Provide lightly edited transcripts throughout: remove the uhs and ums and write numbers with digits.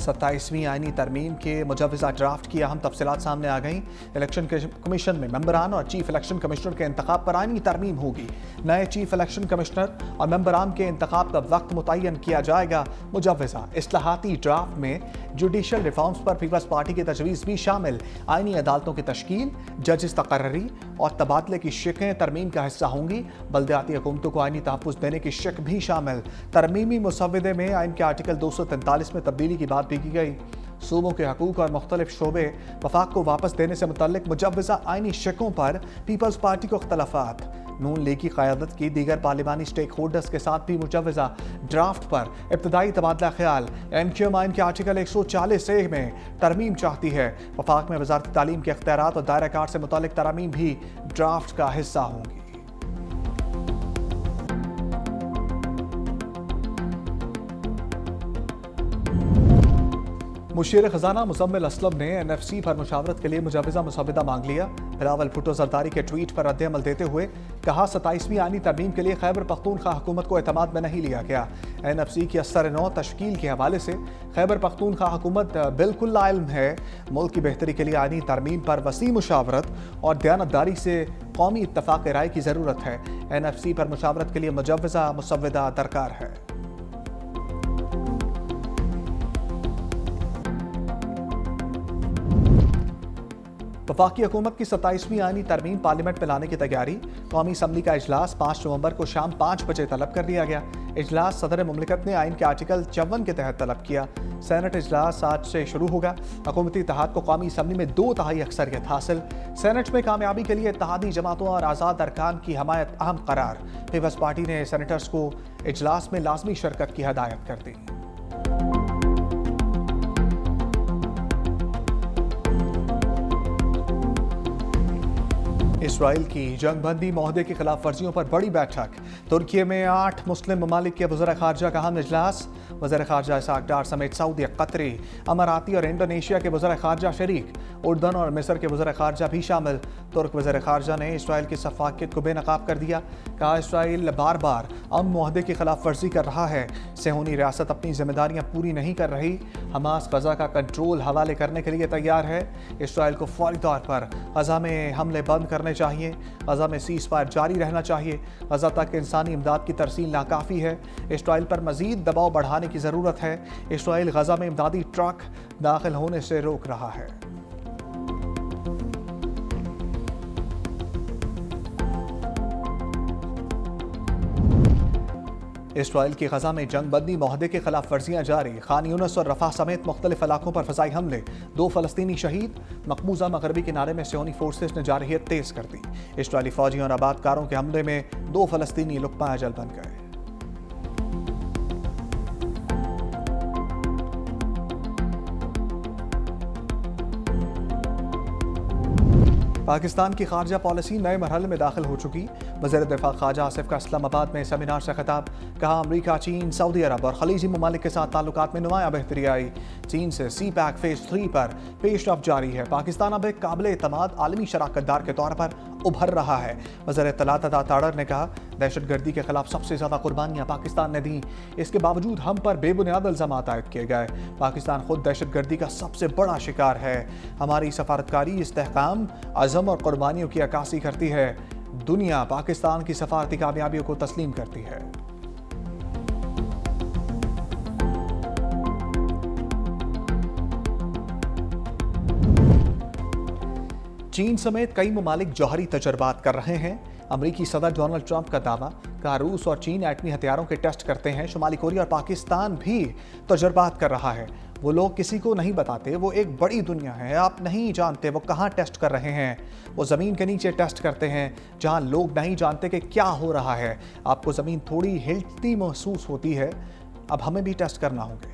27वीं आईनी तरमीम के मुजव्वज़ा ड्राफ्ट की अहम तफसीलात सामने आ गईं। इलेक्शन कमीशन में मेंबरान और चीफ इलेक्शन कमिश्नर के इंतखाब पर आईनी तरमीम होगी। नए चीफ इलेक्शन कमिश्नर और मेंबरान के इंतखाब का वक्त मुतय्यन किया जाएगा। मुजव्वज़ा इस्लाहाती ड्राफ्ट में जुडिशल रिफॉर्म्स पर पीपल्स पार्टी की तजवीज़ भी शामिल। आईनी अदालतों की तश्कील, जजेस तकर्री और तबादले की शिकें तरमीम का हिस्सा होंगी। बल्दियाती हुकूमतों को आईनी तहफ़्फ़ुज़ देने की शिक भी शामिल। तरमीमी मुसव्वदे में आइन के आर्टिकल 243 में तब्दीली की बात भी की गई। सूबों के हकूक़ और मुख्तलिफ शोबे वफाक को वापस देने से मुतल्लिक मुजव्वज़ा आइनी शिकों पर पीपल्स पार्टी को इख्तलाफात। नून लीग की क़यादत की दीगर पार्लिमानी स्टेक होल्डर्स के साथ भी मुजव्वज़ा ड्राफ्ट पर इब्तदाई तबादला ख्याल। MQM आइन के आर्टिकल 140A में तरमीम चाहती है। वफाक में वज़ारत तालीम के इख्तियारात और दायरा कार से मुतल्लिक तरमीम भी ड्राफ्ट का हिस्सा होंगी। मुशीर खजाना मुजम्मिल असलम ने NFC पर मुशावरत के लिए मुजव्वज़ा मुसव्वदा मांग लिया। बिलावल भुट्टो जरदारी के ट्वीट पर रद्द-ए-अमल देते हुए कहा, 27वीं आईनी तरमीम के लिए खैबर पख्तूनख्वा हुकूमत को एतमाद में नहीं लिया गया। NFC की असर-ए-नौ तश्कील के हवाले से खैबर पख्तूनख्वा हुकूमत बिल्कुल लाइल्म है। मुल्क की बेहतरी के लिए आईनी तरमीम पर वसी मुशावरत और दयानतदारी से कौमी इत्तफाक राय की ज़रूरत है। NFC पर मुशावरत के लिए मुजव्वज़ा मुसव्वदा दरकार है। वफाकी हुकूमत की 27वीं आईनी तरमीम पार्लियामेंट में लाने की तैयारी। कौमी असम्बली का इजलास 5 नवंबर को शाम 5 बजे तलब कर दिया गया। इजलास सदर मुमलिकत ने आइन के आर्टिकल 54 के तहत तलब किया। सेनेट इजलास आज से शुरू होगा। हुकूमती इत्तेहाद को कौमी असम्बली में 2/3 अक्सरियत हासिल। सेनेट में कामयाबी के लिए इत्तेहादी जमातों और आज़ाद अरकान की हमायत अहम करार। पीपल्स पार्टी ने सेनेटर्स को इजलास में लाजमी शिरकत की हदायत कर दी। इसराइल की जंगबंदी माहदे की खिलाफ वर्जियों पर बड़ी बैठक। तुर्की में 8 मुस्लिम ममालिक के वज़ीर ख़ारजा का अहम इजलास। वज़ीर ख़ारजा इसहाक डार समेत सऊदी, कतरी, अमाराती और इंडोनेशिया के वज़ीर ख़ारजा शरीक। उर्दन और मिस्र के वज़ीर ख़ारजा भी शामिल। तुर्क वज़ीर ख़ारजा ने इसराइल की शफ़ाक़ियत को बेनकाब कर दिया। कहा, इसराइल बार बार अमन माहदे की खिलाफ वर्जी कर रहा है। सेहूनी रियासत अपनी जिम्मेदारियाँ पूरी नहीं कर रही। हमास गज़ा का कंट्रोल हवाले करने के लिए तैयार है। इसराइल को फौरी तौर पर गज़ा में हमले बंद करने चाहिए। गज़ा में सीज़ फायर जारी रहना चाहिए। गज़ा तक इंसानी इमदाद की तरसील नाकाफ़ी है। इसराइल पर मज़ीद दबाव बढ़ाने की ज़रूरत है। इसराइल गज़ा में इमदादी ट्रक दाखिल होने से रोक रहा है। इसराइल की गज़ा में जंगबंदी माहदे के खिलाफ वर्जियाँ जारी। खान यूनिस और रफ़ा समेत मुख्तलिफ इलाकों पर फ़ज़ाई हमले। 2 फ़लस्तीनी शहीद। मकबूजा मगरबी किनारे में सेहूनी फोर्सेस ने जारहियत तेज़ कर दी। इसराइली फ़ौजियों और आबादकारों के हमले में 2 फ़लस्तीनी लुक़मा अजल बन गए। पाकिस्तान की खारजा पॉलिसी नए मरहले में दाखिल हो चुकी। वज़ीर दिफा ख्वाजा आसिफ का इस्लामाबाद में सेमिनार से खिताब। कहा, अमरीका, चीन, सऊदी अरब और खलीजी ममालिक के साथ ताल्लुकात में नुमाया बेहतरी आई। चीन से CPEC फ़ेज़ 3 पर पेशरफ जारी है। पाकिस्तान अब एक काबिल एतमाद आलमी शराकतदार के तौर पर उभर रहा है। वज़ीर इत्तलात अता ताड़र ने कहा, दहशतगर्दी के खिलाफ सबसे ज़्यादा कुर्बानियाँ पाकिस्तान ने दी। इसके बावजूद हम पर बेबुनियाद इल्ज़ामात आयद किए गए। पाकिस्तान खुद दहशतगर्दी का सबसे बड़ा शिकार है। हमारी सफारतकारी इस्तेहकाम, अज़म और कुर्बानियों की अक्कासी करती है। दुनिया पाकिस्तान की सफारती कामयाबियों को तस्लीम करती है। चीन समेत कई ममालिक जौहरी तजर्बात कर रहे हैं। अमरीकी सदर डोनाल्ड ट्रंप का दावा। कहा, रूस और चीन एटमी हथियारों के टेस्ट करते हैं। शुमाली कोरिया और पाकिस्तान भी तजर्बात कर रहा है। वो लोग किसी को नहीं बताते। वो एक बड़ी दुनिया है, आप नहीं जानते वो कहाँ टेस्ट कर रहे हैं। वो ज़मीन के नीचे टेस्ट करते हैं जहाँ लोग नहीं जानते कि क्या हो रहा है। आपको ज़मीन थोड़ी हिलती महसूस होती है। अब हमें भी टेस्ट करना होंगे।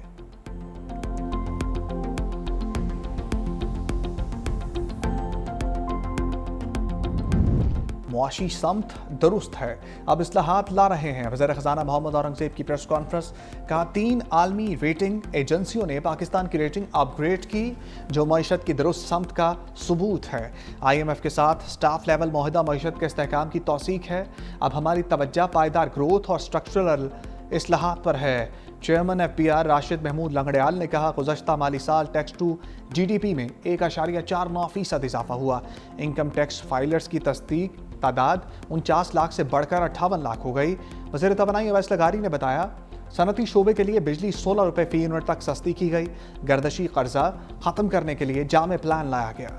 मुआशी समत दुरुस्त है, अब इस्लाहात ला रहे हैं। वज़ीर ख़ज़ाना मोहम्मद औरंगज़ेब की प्रेस कॉन्फ्रेंस। कहा, 3 आलमी रेटिंग एजेंसियों ने पाकिस्तान की रेटिंग अपग्रेड की, जो मईशत की दुरुस्त समत का सबूत है। IMF के साथ स्टाफ लेवल मुआहदा मईशत के इस्तेहकाम की तौसीक है। अब हमारी तवज्जो पायदार ग्रोथ और स्ट्रक्चरल इस्लाहात पर है। चेयरमैन एफबीआर राशिद महमूद लंगड़ियाल ने कहा, गुज़श्ता माली साल टैक्स टू जीडीपी में 1.49% इजाफा हुआ। इनकम टैक्स फाइलर्स की तस्दीक तादाद 49 लाख से बढ़कर 58 लाख हो गई। वज़ीर तवानाई अवैस लगारी ने बताया, सनती शोबे के लिए बिजली 16 रुपये फी यूनिट तक सस्ती की गई। गर्दशी कर्जा खत्म करने के लिए जामे प्लान लाया गया।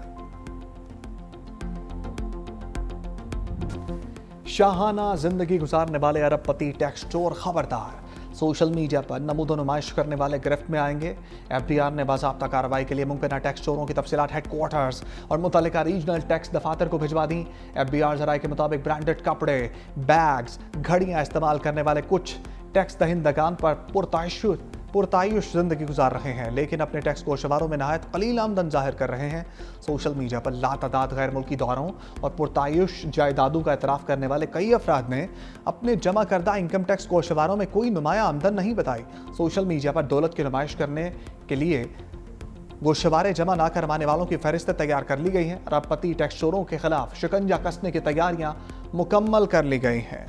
शाहाना जिंदगी गुजारने वाले अरबपति टैक्स चोर खबरदार, सोशल मीडिया पर नमूदो नुमाइश करने वाले गिरफ्त में आएंगे। एफबीआर ने बाज़ाब्ता कार्रवाई के लिए मुमकिन टैक्स चोरों की तफसीलात हेडक्वार्टर्स और मुतल्लिका रीजनल टैक्स दफातर को भिजवा दी। एफबीआर जराये के मुताबिक ब्रांडेड कपड़े, बैग्स, घड़ियां इस्तेमाल करने वाले कुछ टैक्स दहिंदगान पर पुरतायुश जिंदगी गुजार रहे हैं, लेकिन अपने टैक्स गोशवारों में नहायत कलील आमदन जाहिर कर रहे हैं। सोशल मीडिया पर लातादाद गैर मुल्की दौरों और पुरतायुश जायदादों का एतराफ़ करने वाले कई अफराद ने अपने जमा करदा इनकम टैक्स गोशवारों में कोई नुमाया आमदन नहीं बताई। सोशल मीडिया पर दौलत की नुमाइश करने के लिए गोशवारे जमा ना करवाने वालों की फहरिस्त तैयार कर ली गई हैं। अरबपति टैक्स चोरों के खिलाफ शिकंजा कसने की तैयारियां मुकम्मल कर ली गई हैं।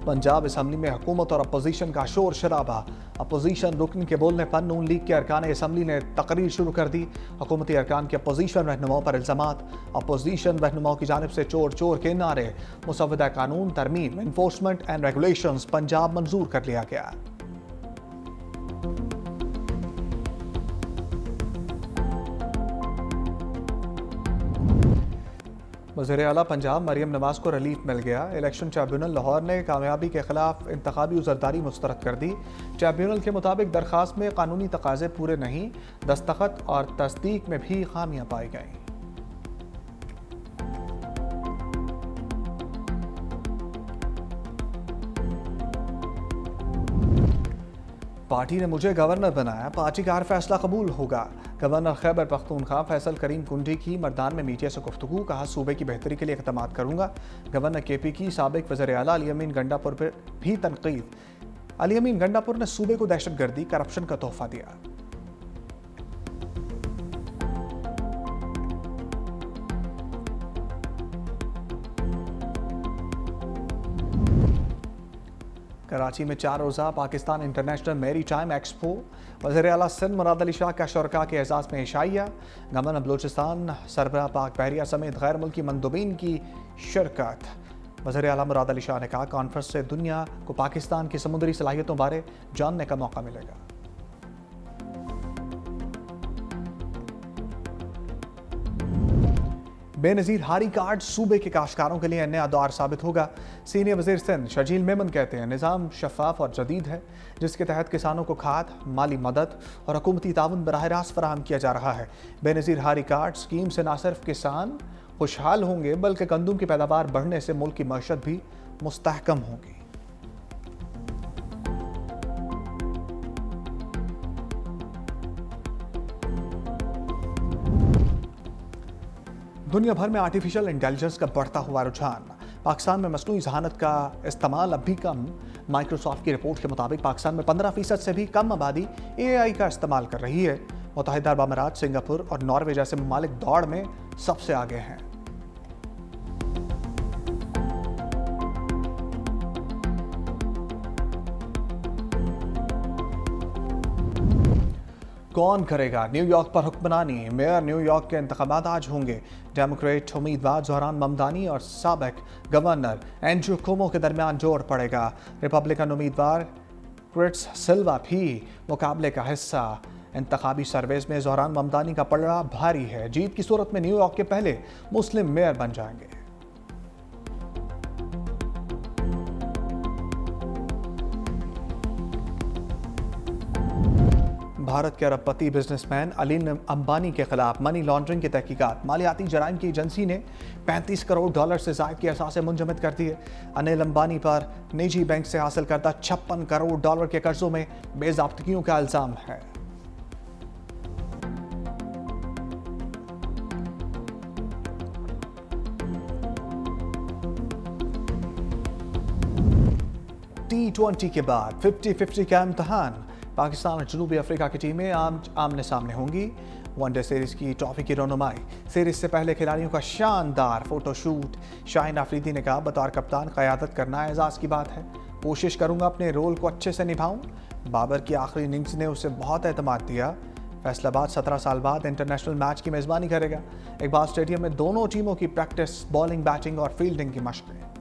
पंजाब असम्बली में हुकूमत और अपोजिशन का शोर शराबा। अपोजिशन रुकन के बोलने पर नून लीग के अरकान असम्बली ने तकरीर शुरू कर दी। हुकूमती अरकान के अपोजिशन रहनुमाओं पर इल्ज़ामात। अपोजिशन रहनुमाओं की जानिब से चोर चोर के नारे। मुसव्वदा कानून तरमीम इन्फोर्समेंट एंड रेगुलेशंस पंजाब मंजूर कर लिया गया। वज़ीर आला पंजाब मरियम नवाज को रिलीफ मिल गया। इलेक्शन ट्रिब्यूनल लाहौर ने कामयाबी के खिलाफ इंतखाबी उज़रदारी मुस्तरद कर दी। ट्रिब्यूनल के मुताबिक दरख्वास्त में कानूनी तकाजे पूरे नहीं, दस्तखत और तस्दीक में भी खामियां पाई गईं। पार्टी ने मुझे गवर्नर बनाया, पार्टी का हर फैसला कबूल होगा। गवर्नर खैबर पख्तूनख्वा फैसल करीम कुंडी की मर्दान में मीडिया से गुफ्तगू। कहा, सूबे की बेहतरी के लिए इक़दाम करूंगा। गवर्नर केपी की साबिक वज़ीर आला अली अमीन गंडापुर पर भी तनकीद। अली अमीन गंडापुर ने सूबे को दहशतगर्दी करप्शन का तोहफा दिया। कराची में 4 रोज़ा Pakistan international maritime expo. वज़ीर आला सिंध मुराद अली शाह का शुरका के एजाज़ में इशाइया। गवर्नर बलूचिस्तान सरबराह पाक बहरिया समेत गैर मुल्की मंदूबीन की शिरकत। वज़ीर आला मुराद अली शाह ने कहा, कॉन्फ्रेंस से दुनिया को पाकिस्तान की समुद्री सलाहियतों बारे जानने का मौका मिलेगा। बेनज़ीर हारी कार्ड सूबे के काश्तकारों के लिए नया दौर साबित होगा। सीनियर वज़ीर सिंध शजील मेमन कहते हैं, निज़ाम शफाफ और जदीद है, जिसके तहत किसानों को खाद, माली मदद और हुकूमती ताउन बराह रास्त फराहम किया जा रहा है। बेनज़ीर हारी कार्ड स्कीम से न सिर्फ किसान खुशहाल होंगे, बल्कि गंदम की पैदावार बढ़ने से मुल्क की मईशत भी मुस्तहकम होगी। दुनिया भर में आर्टिफिशियल इंटेलिजेंस का बढ़ता हुआ रुझान। पाकिस्तान में मसनूई ज़हानत का इस्तेमाल अब भी कम। माइक्रोसॉफ्ट की रिपोर्ट के मुताबिक पाकिस्तान में 15% से भी कम आबादी AI का इस्तेमाल कर रही है। मुत्तहिदा अरब अमारात, सिंगापुर और नॉर्वे जैसे ममालिक दौड़ में सबसे आगे हैं। कौन करेगा न्यूयॉर्क पर हुक्मरानी? मेयर न्यूयॉर्क के इंतखाबात आज होंगे। डेमोक्रेट उम्मीदवार जोहरान ममदानी और साबिक गवर्नर एंड्रू कुओमो के दरमियान जोर पड़ेगा। रिपब्लिकन उम्मीदवार क्रिस सिल्वा भी मुकाबले का हिस्सा। इंतखाबी सर्वेज में जोहरान ममदानी का पलड़ा भारी है। जीत की सूरत में न्यूयॉर्क के पहले मुस्लिम मेयर बन जाएंगे। भारत के अरबपति बिजनेसमैन अनिल अंबानी के खिलाफ मनी लॉन्ड्रिंग की तहकीकात। मालियाती जराइम की एजेंसी ने $35 करोड़ से जायद की असासे मुंजमद कर दी है। अनिल अंबानी पर निजी बैंक से हासिल करदा $56 करोड़ के कर्जों में बेज़ाब्तगियों का इल्जाम है। T20 के बाद 50-50 का इम्तहान। पाकिस्तान और जनूबी अफ्रीका की टीमें आमने सामने होंगी। वनडे सीरीज की ट्रॉफी की रौनुमाई। सीरीज से पहले खिलाड़ियों का शानदार फोटोशूट। शाहिन अफरीदी ने कहा, बतौर कप्तान क़यादत करना एजाज़ की बात है। कोशिश करूंगा अपने रोल को अच्छे से निभाऊं। बाबर की आखिरी इनिंग्स ने उसे बहुत एतमाद दिया। फैसलाबाद 17 साल बाद इंटरनेशनल मैच की मेज़बानी करेगा। इकबाल स्टेडियम में दोनों टीमों की प्रैक्टिस, बॉलिंग, बैटिंग और फील्डिंग की मशक़ें।